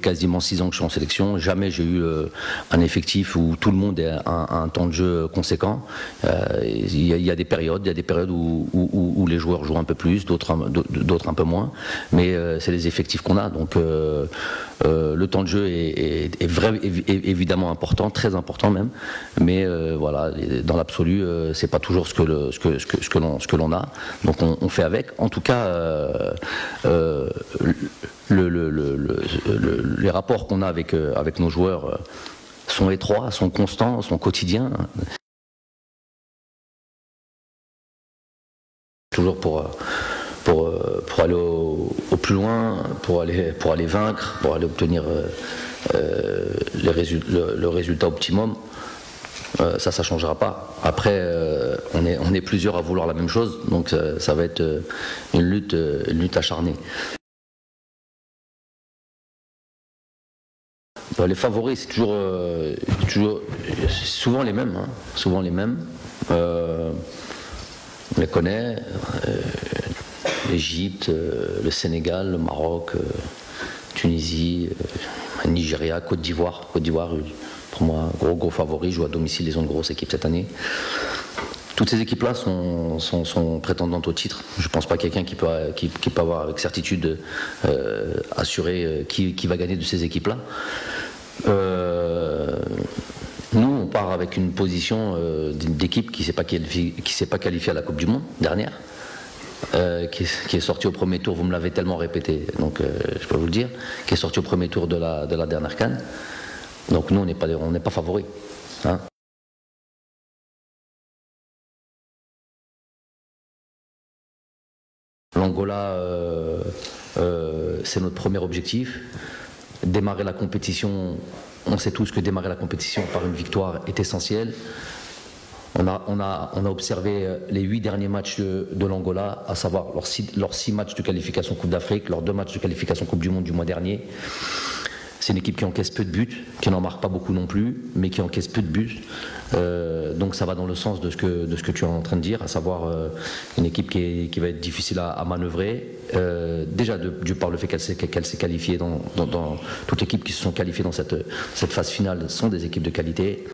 quasiment 6 ans que je suis en sélection. Jamais j'ai eu un effectif où tout le monde a un temps de jeu conséquent. Il y a des périodes, où les joueurs jouent un peu plus, d'autres un peu moins. Mais c'est les effectifs qu'on a. Donc le temps de jeu est évidemment important, très important même. Mais voilà, dans l'absolu, c'est pas toujours ce que l'on a. Donc on fait avec. En tout cas, les rapports qu'on a avec nos joueurs sont étroits, sont constants, sont quotidiens. Toujours pour aller au plus loin, pour aller vaincre, pour aller obtenir le résultat optimum. Ça ne changera pas. Après, on est plusieurs à vouloir la même chose, donc ça va être une lutte acharnée. Les favoris, c'est toujours souvent les mêmes. Hein, souvent les mêmes. On les connaît. L'Égypte, le Sénégal, le Maroc, Tunisie, Nigeria, Côte d'Ivoire. Côte d'Ivoire, pour moi, gros favori, joue à domicile, ils ont une grosse équipe cette année. Toutes ces équipes-là sont prétendantes au titre. Je ne pense pas qu'il y ait quelqu'un qui peut avoir avec certitude assuré qui va gagner de ces équipes-là. Nous, on part avec une position d'équipe qui ne s'est pas qualifiée à la Coupe du Monde dernière. Qui est sorti au premier tour, vous me l'avez tellement répété, donc je peux vous le dire, qui est sorti au premier tour de la dernière CAN. Donc nous, on n'est pas favoris. Hein. L'Angola, c'est notre premier objectif. Démarrer la compétition, on sait tous que démarrer la compétition par une victoire est essentiel. On a observé les 8 derniers matchs de l'Angola, à savoir leurs 6 matchs de qualification Coupe d'Afrique, leurs 2 matchs de qualification Coupe du Monde du mois dernier. C'est une équipe qui encaisse peu de buts, qui n'en marque pas beaucoup non plus, mais qui encaisse peu de buts. Donc ça va dans le sens de ce que tu es en train de dire, à savoir une équipe qui va être difficile à manœuvrer. Déjà par le fait qu'elle s'est qualifiée dans toute équipe qui se sont qualifiées dans cette phase finale sont des équipes de qualité.